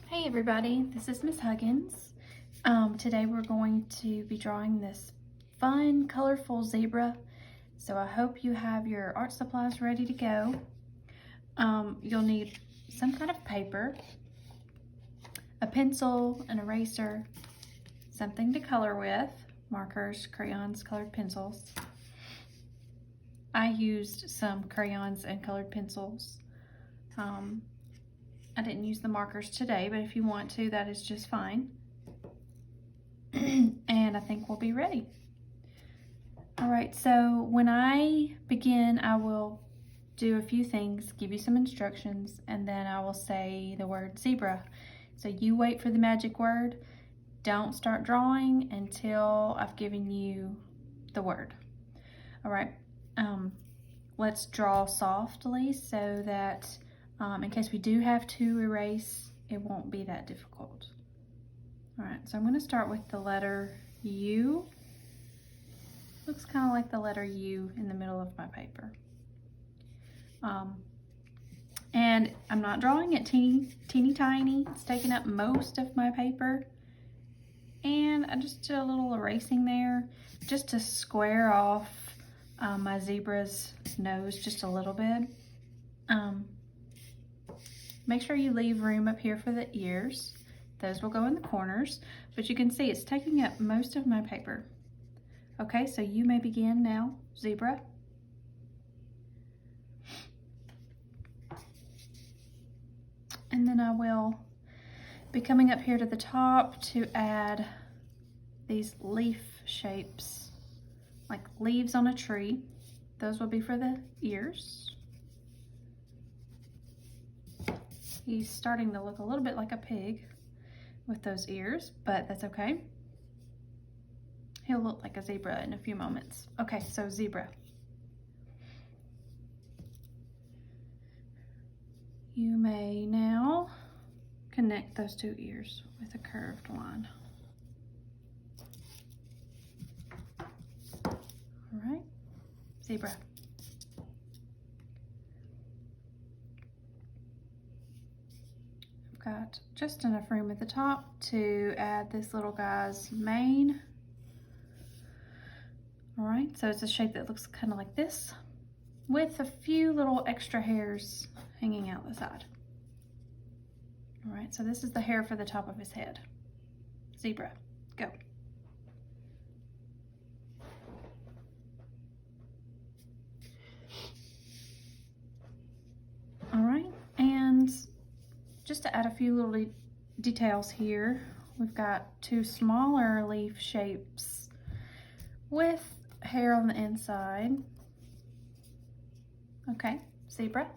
Hey everybody, this is Miss Huggins. Today we're going to be drawing this fun, colorful zebra. So I hope you have your art supplies ready to go. You'll need some kind of paper, a pencil, an eraser, something to color with, markers, crayons, colored pencils. I used some crayons and colored pencils. I didn't use the markers today, but if you want to, that is just fine. And I think we'll be ready. All right, so when I begin, I will do a few things, give you some instructions, and then I will say the word zebra. So you wait for the magic word. Don't start drawing until I've given you the word. All right, let's draw softly so that in case we do have to erase, it won't be that difficult. All right, so I'm going to start with the letter U. Looks kind of like the letter U in the middle of my paper. And I'm not drawing it teeny tiny. It's taking up most of my paper. And I just did a little erasing there just to square off my zebra's nose just a little bit. Make sure you leave room up here for the ears. Those will go in the corners, but you can see it's taking up most of my paper. Okay, so you may begin now, zebra. And then I will be coming up here to the top to add these leaf shapes, like leaves on a tree. Those will be for the ears. He's starting to look a little bit like a pig with those ears, but that's okay. He'll look like a zebra in a few moments. Okay, so zebra. You may now connect those two ears with a curved line. All right, zebra. Got just enough room at the top to add this little guy's mane. All right, so it's a shape that looks kind of like this with a few little extra hairs hanging out the side. All right, so this is the hair for the top of his head. Zebra, go. All right, and just to add a few little details here, we've got two smaller leaf shapes with hair on the inside. Okay, zebra.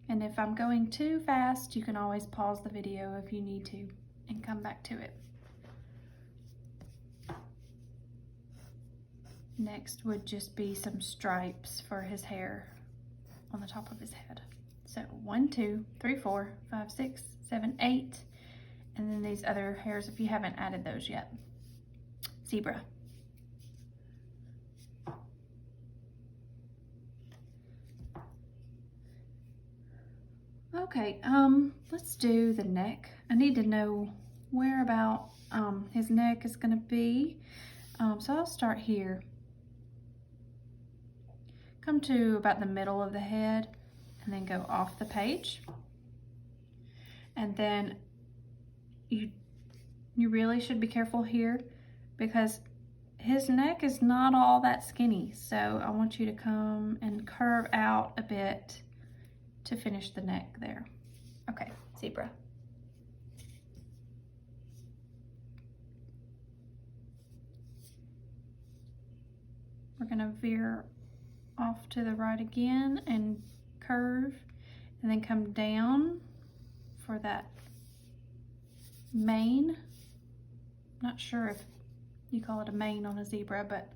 And if I'm going too fast, you can always pause the video if you need to and come back to it. Next would just be some stripes for his hair on the top of his head. So 1, 2, 3, 4, 5, 6, 7, 8, and then these other hairs if you haven't added those yet. Zebra. Okay, let's do the neck. I need to know where about his neck is gonna be. So I'll start here. Come to about the middle of the head and then go off the page. And then you really should be careful here because his neck is not all that skinny. So I want you to come and curve out a bit to finish the neck there. Okay, zebra. We're gonna veer off to the right again and curve and then come down for that mane. Not sure if you call it a mane on a zebra, but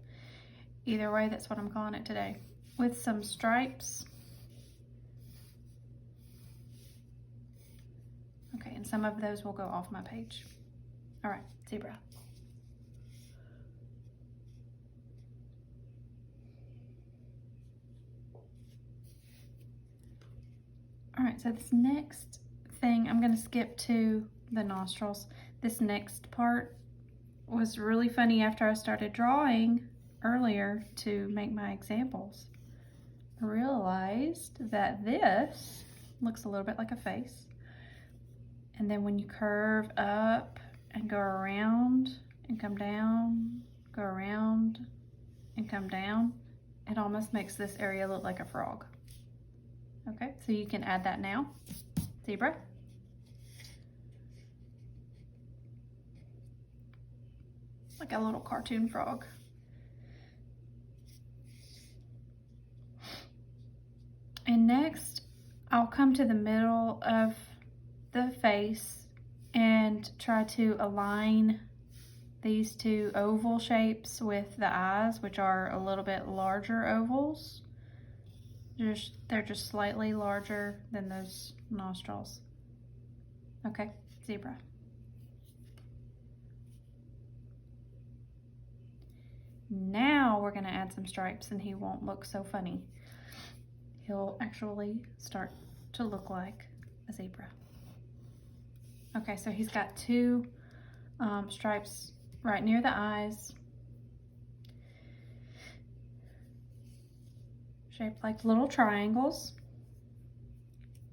either way, that's what I'm calling it today. With some stripes. Okay, and some of those will go off my page. All right, zebra. All right, so this next thing, I'm gonna skip to the nostrils. This next part was really funny after I started drawing earlier to make my examples. I realized that this looks a little bit like a face. And then when you curve up and go around and come down, go around and come down, it almost makes this area look like a frog. Okay, so you can add that now. Zebra. Like a little cartoon frog. And next, I'll come to the middle of the face and try to align these two oval shapes with the eyes, which are a little bit larger ovals. They're just slightly larger than those nostrils. Okay, zebra. Now we're gonna add some stripes and he won't look so funny. He'll actually start to look like a zebra. Okay, so he's got two stripes right near the eyes, shaped like little triangles.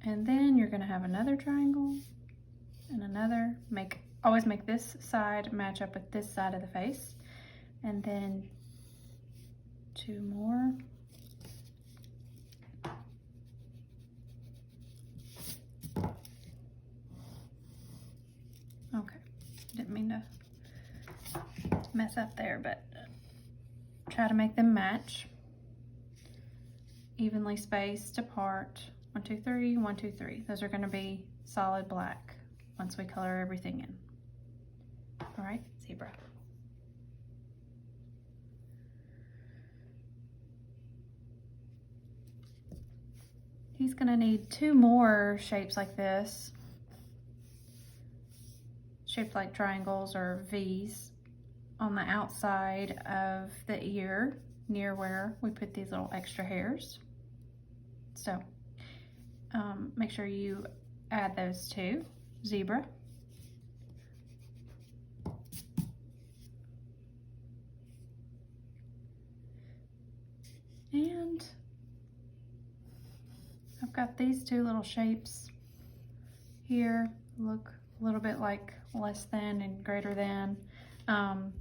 And then you're gonna have another triangle and another. Always make this side match up with this side of the face. And then two more. Okay, didn't mean to mess up there, but try to make them match. Evenly spaced apart. 1, 2, 3, 1, 2, 3. Those are gonna be solid black once we color everything in. All right, zebra. He's gonna need two more shapes like this, shaped like triangles or V's on the outside of the ear, near where we put these little extra hairs. So make sure you add those two. Zebra. And I've got these two little shapes here, look a little bit like less than and greater than, kind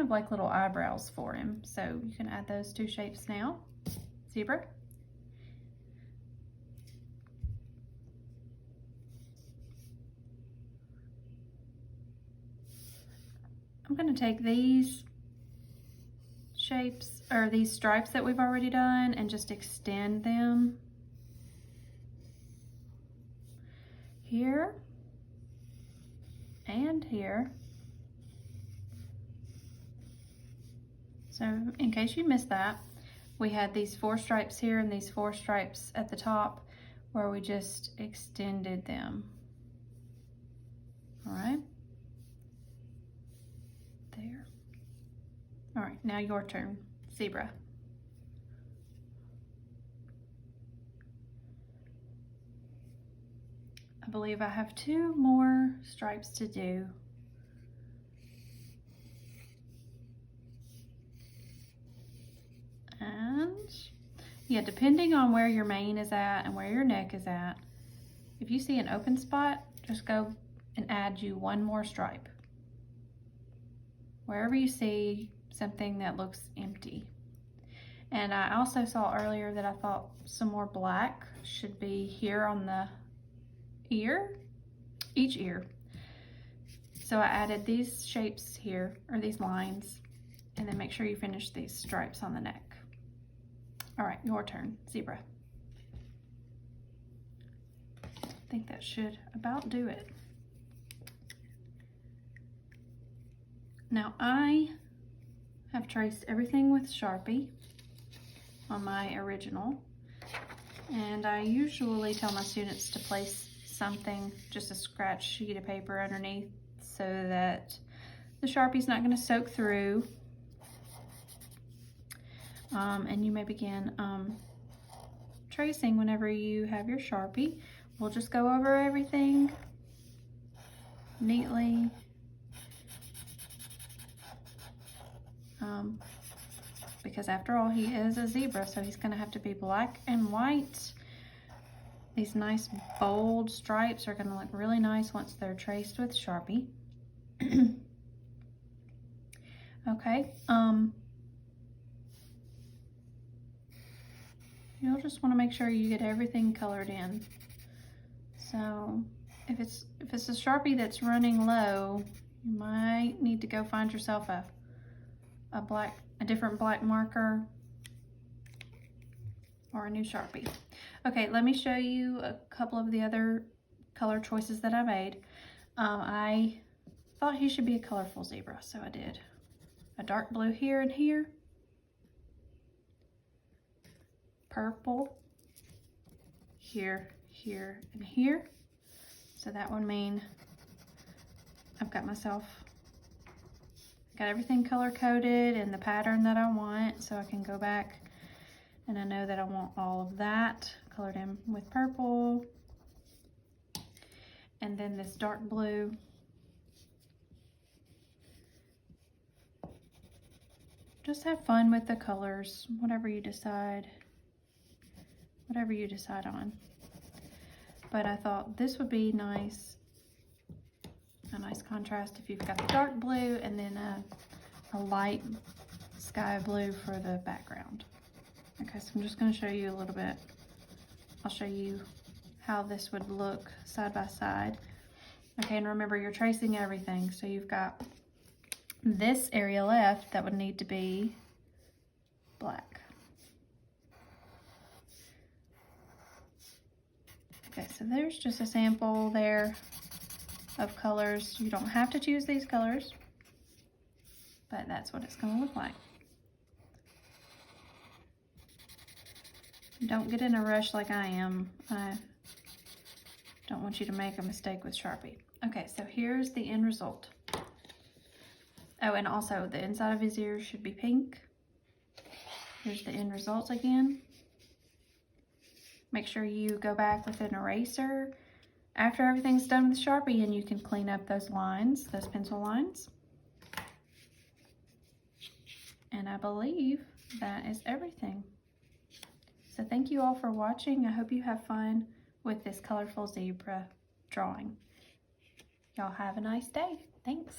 of like little eyebrows for him. So you can add those two shapes now. Zebra. I'm going to take these shapes, or these stripes that we've already done, and just extend them here and here. So in case you missed that, we had these 4 stripes here and these 4 stripes at the top where we just extended them. All right, there. All right, now your turn, zebra. I believe I have 2 more stripes to do. And yeah, depending on where your mane is at and where your neck is at, if you see an open spot, just go and add you 1 more stripe. Wherever you see something that looks empty. And I also saw earlier that I thought some more black should be here on the ear, each ear. So I added these shapes here, or these lines, and then make sure you finish these stripes on the neck. All right, your turn, zebra. I think that should about do it. Now I have traced everything with Sharpie on my original, and I usually tell my students to place something, just a scratch sheet of paper underneath, so that the Sharpie's not going to soak through. And you may begin tracing whenever you have your Sharpie. We'll just go over everything neatly. Because after all, he is a zebra, so he's gonna have to be black and white. These nice bold stripes are gonna look really nice once they're traced with Sharpie. Okay, you'll just wanna make sure you get everything colored in. So if it's a Sharpie that's running low, you might need to go find yourself a different black marker or a new Sharpie. Okay, let me show you a couple of the other color choices that I made. I thought he should be a colorful zebra, so I did a dark blue here and here, purple here, here, and here. So that would mean I've got everything color coded in the pattern that I want, so I can go back and I know that I want all of that colored in with purple. And then this dark blue. Just have fun with the colors, whatever you decide on. But I thought this would be nice. A nice contrast if you've got the dark blue and then a light sky blue for the background. Okay, so I'm just going to show you a little bit. I'll show you how this would look side by side. Okay, and remember you're tracing everything. So you've got this area left that would need to be black. Okay, so there's just a sample there of colors. You don't have to choose these colors, but that's what it's going to look like. Don't get in a rush like I am. I don't want you to make a mistake with Sharpie. Okay, so here's the end result. Oh, and also the inside of his ears should be pink. Here's the end result again. Make sure you go back with an eraser after everything's done with Sharpie and you can clean up those lines, those pencil lines. And I believe that is everything. So thank you all for watching. I hope you have fun with this colorful zebra drawing. Y'all have a nice day. Thanks.